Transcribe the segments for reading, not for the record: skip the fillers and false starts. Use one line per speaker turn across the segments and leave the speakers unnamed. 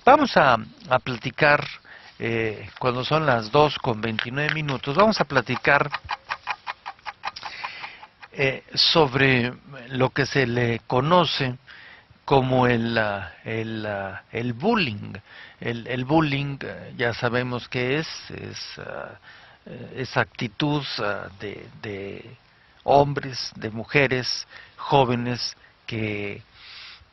Vamos a platicar, cuando son las 2:29, vamos a platicar sobre lo que se le conoce como el bullying. El bullying, ya sabemos qué es esa actitud de hombres, de mujeres jóvenes que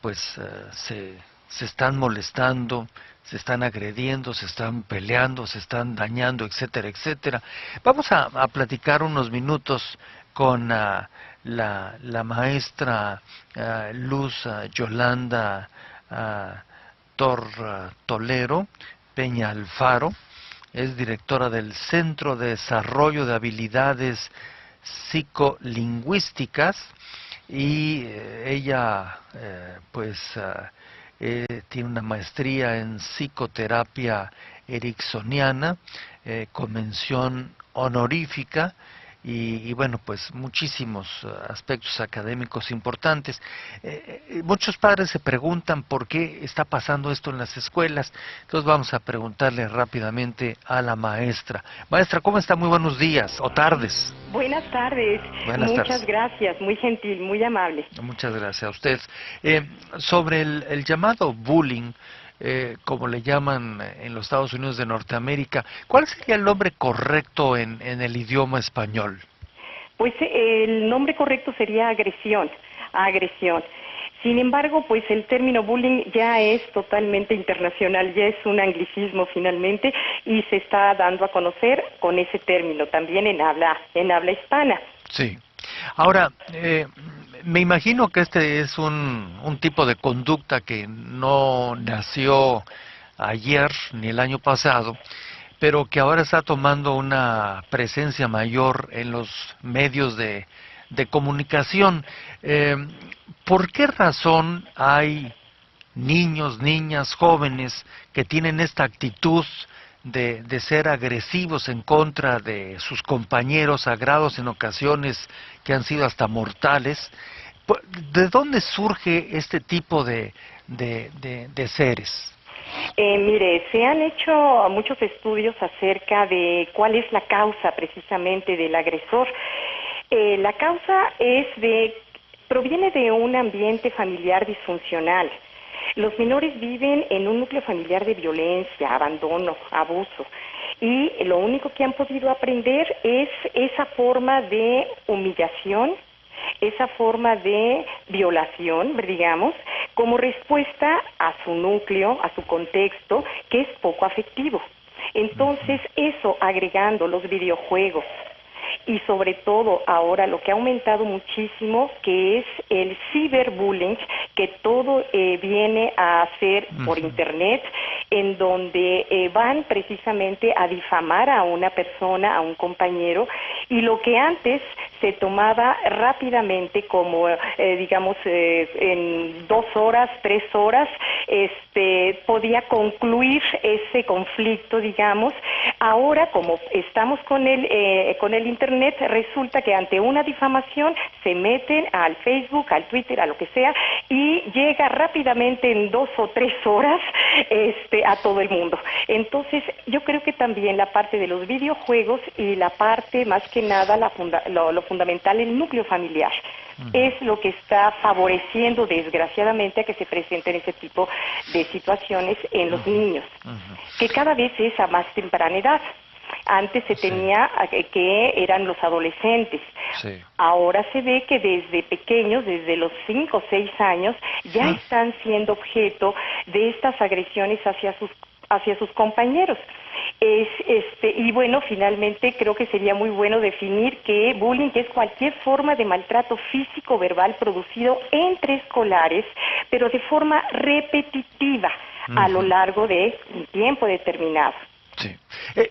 pues se están molestando, se están agrediendo, se están peleando, se están dañando, etcétera, etcétera. Vamos a platicar unos minutos con la maestra Luz Yolanda Tolero Peña Alfaro. Es directora del Centro de Desarrollo de Habilidades Psicolingüísticas y ella tiene una maestría en psicoterapia ericksoniana con mención honorífica y bueno, pues muchísimos aspectos académicos importantes. Muchos padres se preguntan por qué está pasando esto en las escuelas, entonces vamos a preguntarle rápidamente a la maestra. Maestra, ¿cómo está? Muy buenos días o tardes.
Buenas tardes.
Buenas
Muchas
tardes.
Gracias, muy gentil, muy amable.
Muchas gracias a usted. Sobre el llamado bullying, como le llaman en los Estados Unidos de Norteamérica, ¿cuál sería el nombre correcto en el idioma español?
Pues el nombre correcto sería agresión. Sin embargo, pues el término bullying ya es totalmente internacional, ya es un anglicismo finalmente y se está dando a conocer con ese término también en habla hispana.
Sí. Ahora, me imagino que este es un tipo de conducta que no nació ayer ni el año pasado, pero que ahora está tomando una presencia mayor en los medios de comunicación. Eh, ¿Por qué razón hay niños, niñas, jóvenes que tienen esta actitud de ser agresivos en contra de sus compañeros, a grados en ocasiones que han sido hasta mortales? ¿De dónde surge este tipo de seres?
Mire, se han hecho muchos estudios acerca de cuál es la causa precisamente del agresor. La causa proviene de un ambiente familiar disfuncional. Los menores viven en un núcleo familiar de violencia, abandono, abuso, y lo único que han podido aprender es esa forma de humillación, esa forma de violación, digamos, como respuesta a su núcleo, a su contexto, que es poco afectivo. Entonces, eso agregando los videojuegos y sobre todo ahora lo que ha aumentado muchísimo, que es el ciberbullying, que todo viene a hacer por internet, en donde van precisamente a difamar a una persona, a un compañero, y lo que antes se tomaba rápidamente como, digamos, en 2 horas, 3 horas, podía concluir ese conflicto, digamos. Ahora, como estamos con el internet, resulta que ante una difamación se meten al Facebook, al Twitter, a lo que sea, y llega rápidamente en 2 o 3 horas a todo el mundo. Entonces, yo creo que también la parte de los videojuegos y la parte, más que nada, lo fundamental, el núcleo familiar, es lo que está favoreciendo, desgraciadamente, a que se presenten ese tipo de situaciones en los niños, que cada vez es a más temprana edad. Antes se tenía que eran los adolescentes. Sí. Ahora se ve que desde pequeños, desde los 5 o 6 años, ya están siendo objeto de estas agresiones hacia sus compañeros. Y bueno, finalmente creo que sería muy bueno definir que bullying es cualquier forma de maltrato físico o verbal producido entre escolares, pero de forma repetitiva a lo largo de un tiempo determinado.
Sí.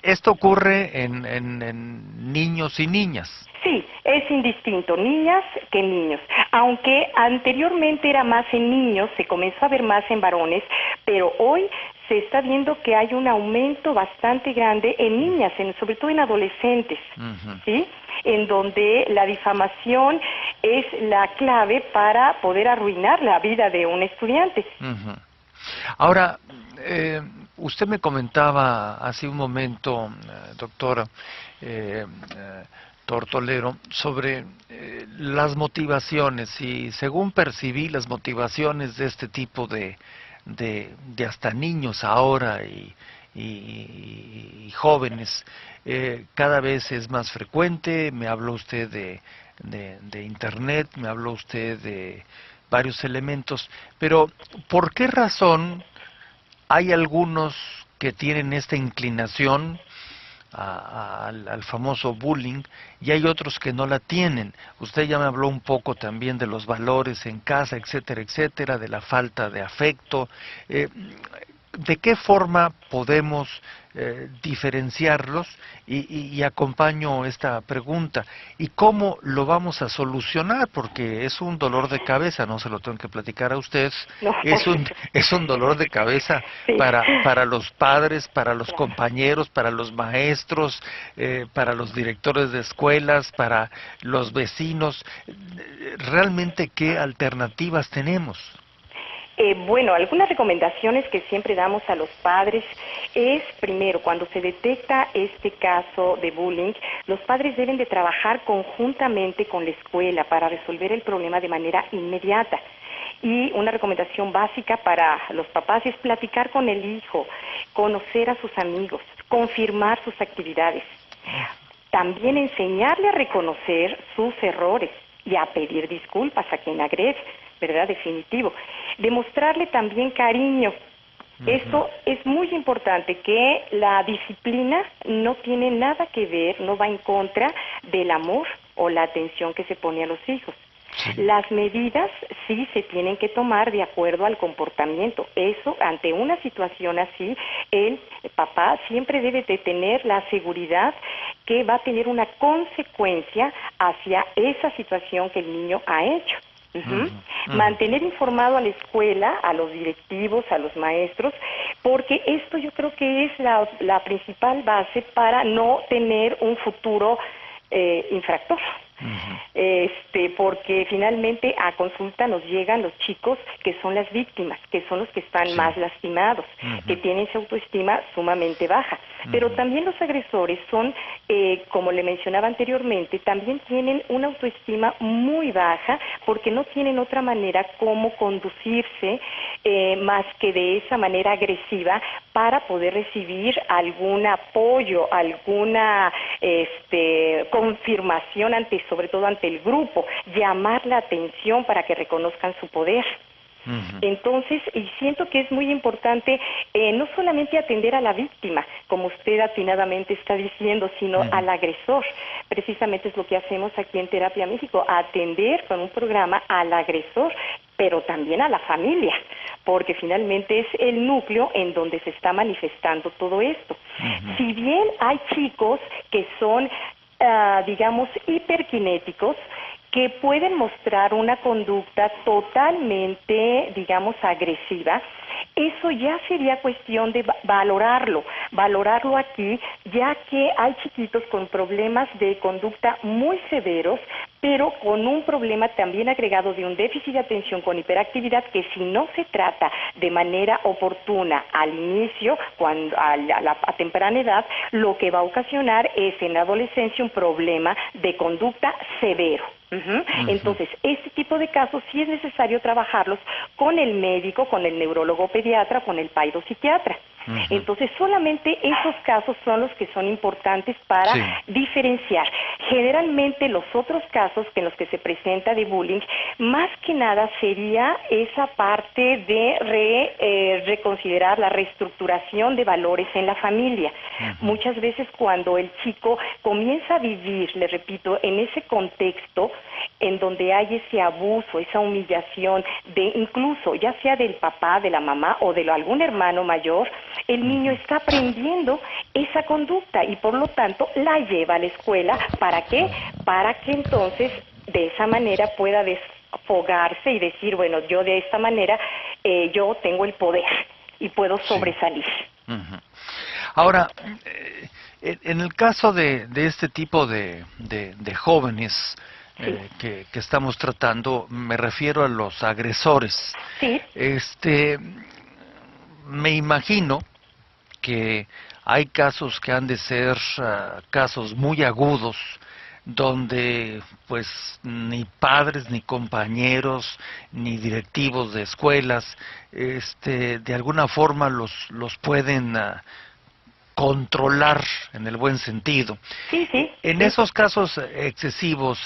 ¿Esto ocurre en niños y niñas?
Sí, es indistinto, niñas que niños. Aunque anteriormente era más en niños, se comenzó a ver más en varones, pero hoy se está viendo que hay un aumento bastante grande en niñas, sobre todo en adolescentes, ¿sí? En donde la difamación es la clave para poder arruinar la vida de un estudiante.
Ahora, usted me comentaba hace un momento, doctora Tortolero, sobre las motivaciones, y según percibí las motivaciones de este tipo de hasta niños ahora y jóvenes, cada vez es más frecuente. Me habló usted de Internet, me habló usted de varios elementos, pero ¿por qué razón hay algunos que tienen esta inclinación al famoso bullying y hay otros que no la tienen? Usted ya me habló un poco también de los valores en casa, etcétera, etcétera, de la falta de afecto. ¿De qué forma podemos diferenciarlos? Y acompaño esta pregunta. ¿Y cómo lo vamos a solucionar? Porque es un dolor de cabeza, no se lo tengo que platicar a usted.
No,
Es un dolor de cabeza
sí,
para los padres, para los
claro.
compañeros, para los maestros, para los directores de escuelas, para los vecinos. ¿Realmente qué alternativas tenemos?
Bueno, algunas recomendaciones que siempre damos a los padres es, primero, cuando se detecta este caso de bullying, los padres deben de trabajar conjuntamente con la escuela para resolver el problema de manera inmediata. Y una recomendación básica para los papás es platicar con el hijo, conocer a sus amigos, confirmar sus actividades. También enseñarle a reconocer sus errores y a pedir disculpas a quien agrede, ¿verdad? Definitivo. Demostrarle también cariño. Esto es muy importante, que la disciplina no tiene nada que ver, no va en contra del amor o la atención que se pone a los hijos.
Sí.
Las medidas sí se tienen que tomar de acuerdo al comportamiento. Eso, ante una situación así, el papá siempre debe de tener la seguridad que va a tener una consecuencia hacia esa situación que el niño ha hecho. Mantener informado a la escuela, a los directivos, a los maestros, porque esto yo creo que es la principal base para no tener un futuro infractor. Porque finalmente a consulta nos llegan los chicos que son las víctimas, que son los que están más lastimados, que tienen su autoestima sumamente baja. Pero también los agresores son, como le mencionaba anteriormente, también tienen una autoestima muy baja porque no tienen otra manera como conducirse más que de esa manera agresiva para poder recibir algún apoyo, alguna confirmación sobre todo ante el grupo, llamar la atención para que reconozcan su poder. Entonces, y siento que es muy importante no solamente atender a la víctima, como usted atinadamente está diciendo, sino al agresor. Precisamente es lo que hacemos aquí en Terapia México, atender con un programa al agresor, pero también a la familia, porque finalmente es el núcleo en donde se está manifestando todo esto. Si bien hay chicos que son digamos, hiperkinéticos, que pueden mostrar una conducta totalmente, digamos, agresiva, eso ya sería cuestión de valorarlo aquí, ya que hay chiquitos con problemas de conducta muy severos, pero con un problema también agregado de un déficit de atención con hiperactividad, que si no se trata de manera oportuna al inicio, a temprana edad, lo que va a ocasionar es en la adolescencia un problema de conducta severo. Entonces, este tipo de casos sí es necesario trabajarlos con el médico, con el neurólogo pediatra, con el psiquiatra. Entonces, solamente esos casos son los que son importantes para diferenciar. Generalmente, los otros casos en los que se presenta de bullying, más que nada sería esa parte de reconsiderar la reestructuración de valores en la familia. Muchas veces cuando el chico comienza a vivir, le repito, en ese contexto en donde hay ese abuso, esa humillación, de incluso ya sea del papá, de la mamá o de algún hermano mayor, el niño está aprendiendo esa conducta y por lo tanto la lleva a la escuela. ¿Para qué? Para que entonces de esa manera pueda desfogarse y decir, bueno, yo de esta manera yo tengo el poder y puedo sobresalir.
Ahora, en el caso de este tipo de jóvenes que estamos tratando, me refiero a los agresores.
Sí.
me imagino que hay casos que han de ser casos muy agudos, donde pues ni padres, ni compañeros, ni directivos de escuelas, de alguna forma los pueden controlar en el buen sentido.
Sí, sí,
En
sí.
esos casos excesivos,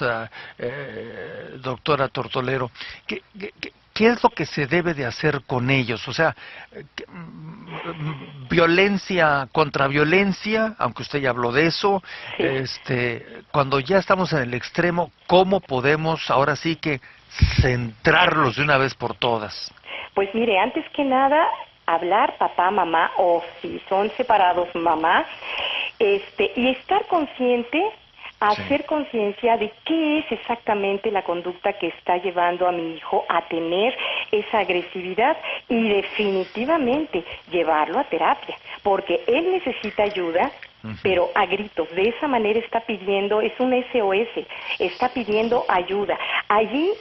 doctora Tortolero, ¿qué es lo que se debe de hacer con ellos? O sea, violencia contra violencia, aunque usted ya habló de eso,
Sí.
cuando ya estamos en el extremo, ¿cómo podemos ahora sí que centrarlos de una vez por todas?
Pues mire, antes que nada, hablar papá, mamá, o si son separados, mamá, y estar consciente,
Sí.
hacer conciencia de qué es exactamente la conducta que está llevando a mi hijo a tener esa agresividad y definitivamente llevarlo a terapia, porque él necesita ayuda, pero a gritos. De esa manera está pidiendo, es un SOS, está pidiendo ayuda. Allí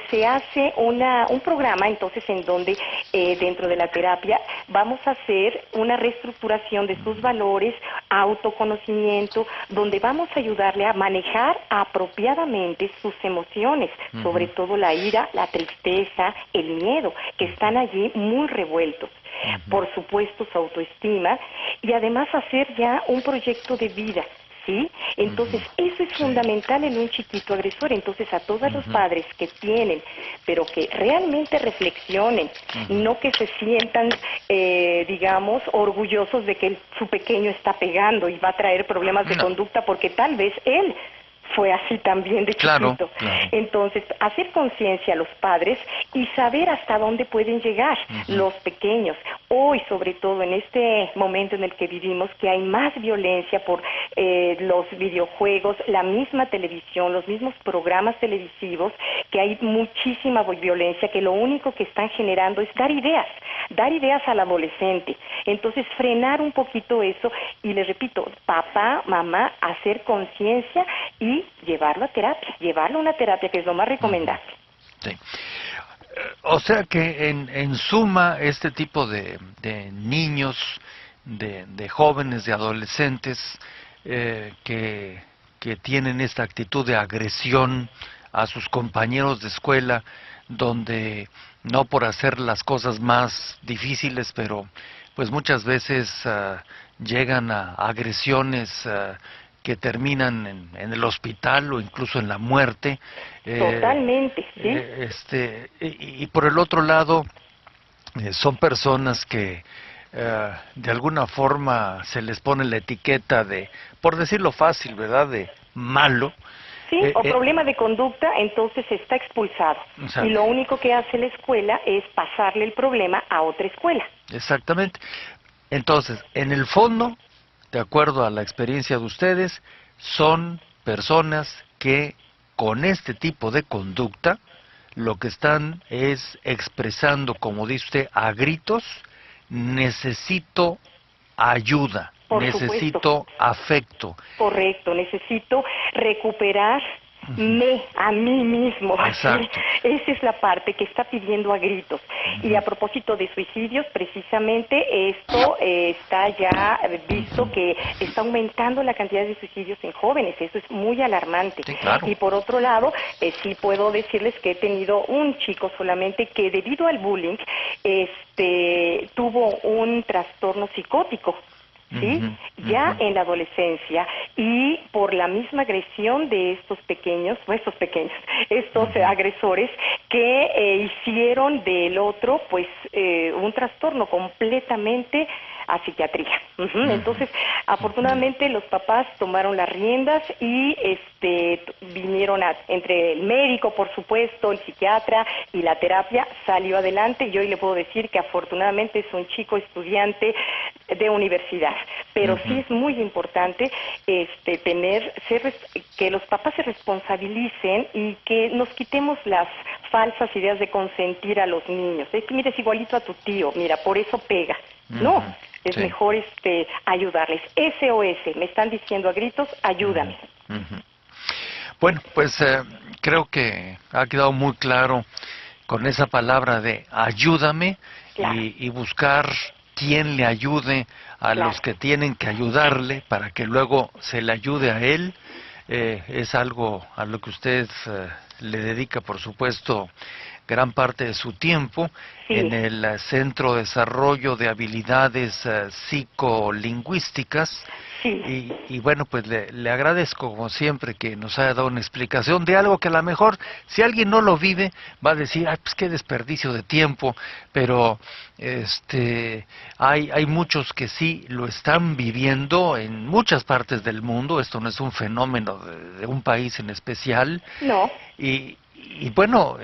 se hace un programa, entonces, en donde dentro de la terapia vamos a hacer una reestructuración de sus valores, autoconocimiento, donde vamos a ayudarle a manejar apropiadamente sus emociones, sobre todo la ira, la tristeza, el miedo, que están allí muy revueltos. Por supuesto, su autoestima, y además hacer ya un proyecto de vida, ¿sí? Entonces, eso es fundamental en un chiquito agresor. Entonces, a todos los padres que tienen, pero que realmente reflexionen, no que se sientan, digamos, orgullosos de que su pequeño está pegando y va a traer problemas de conducta, porque tal vez él fue así también de chiquito.
Claro.
Entonces, hacer conciencia a los padres y saber hasta dónde pueden llegar los pequeños. Hoy, sobre todo en este momento en el que vivimos, que hay más violencia por los videojuegos, la misma televisión, los mismos programas televisivos, que hay muchísima violencia, que lo único que están generando es dar ideas al adolescente. Entonces, frenar un poquito eso y les repito, papá, mamá, hacer conciencia y llevarlo a una terapia, que es lo más recomendable.
Sí. O sea que en suma este tipo de niños, de jóvenes, de adolescentes que tienen esta actitud de agresión a sus compañeros de escuela, donde no por hacer las cosas más difíciles, pero pues muchas veces llegan a agresiones que terminan en el hospital o incluso en la muerte.
Totalmente, sí.
Y por el otro lado, son personas que de alguna forma se les pone la etiqueta de, por decirlo fácil, ¿verdad?, de malo.
Sí, o problema de conducta, entonces está expulsado. Y lo único que hace la escuela es pasarle el problema a otra escuela.
Exactamente. Entonces, en el fondo, de acuerdo a la experiencia de ustedes, son personas que con este tipo de conducta lo que están es expresando, como dice usted, a gritos: necesito ayuda, necesito afecto.
Correcto, necesito recuperar a mí mismo.
Exacto.
Esa es la parte que está pidiendo a gritos. Y a propósito de suicidios, precisamente esto está ya visto que está aumentando la cantidad de suicidios en jóvenes. Eso es muy alarmante.
Sí, claro.
Y por otro lado, sí puedo decirles que he tenido un chico solamente que debido al bullying tuvo un trastorno psicótico. ¿Sí? Ya en la adolescencia, y por la misma agresión de estos agresores que hicieron del otro pues un trastorno completamente a psiquiatría. Entonces, afortunadamente los papás tomaron las riendas y vinieron entre el médico, por supuesto, el psiquiatra y la terapia, salió adelante, y hoy le puedo decir que afortunadamente es un chico estudiante de universidad. Pero sí es muy importante que los papás se responsabilicen y que nos quitemos las falsas ideas de consentir a los niños. Es que mira, es igualito a tu tío, mira, por eso pega. No, es mejor ayudarles. SOS, me están diciendo a gritos, ayúdame.
Bueno, pues creo que ha quedado muy claro con esa palabra de ayúdame,
Claro.
y buscar quien le ayude a
Claro.
los que tienen que ayudarle para que luego se le ayude a él. Es algo a lo que usted le dedica, por supuesto, gran parte de su tiempo
Sí.
en el Centro de Desarrollo de Habilidades Psicolingüísticas.
Sí.
Y bueno, pues le agradezco como siempre que nos haya dado una explicación de algo que a lo mejor si alguien no lo vive va a decir, ay, pues qué desperdicio de tiempo, pero hay muchos que sí lo están viviendo en muchas partes del mundo. Esto no es un fenómeno de un país en especial.
No.
Y bueno,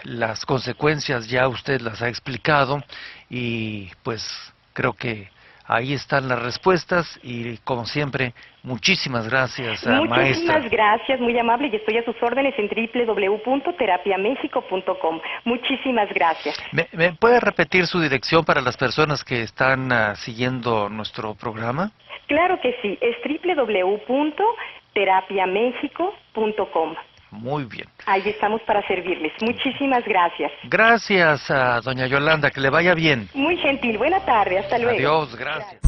las consecuencias ya usted las ha explicado y pues creo que ahí están las respuestas y como siempre, muchísimas gracias, maestra.
Muchísimas gracias, muy amable, y estoy a sus órdenes en www.terapiamexico.com. Muchísimas gracias.
¿Me puede repetir su dirección para las personas que están siguiendo nuestro programa?
Claro que sí, es www.terapiamexico.com.
Muy bien.
Ahí estamos para servirles. Muchísimas gracias.
Gracias a doña Yolanda, que le vaya bien.
Muy gentil, buena tarde, hasta luego.
Adiós, gracias.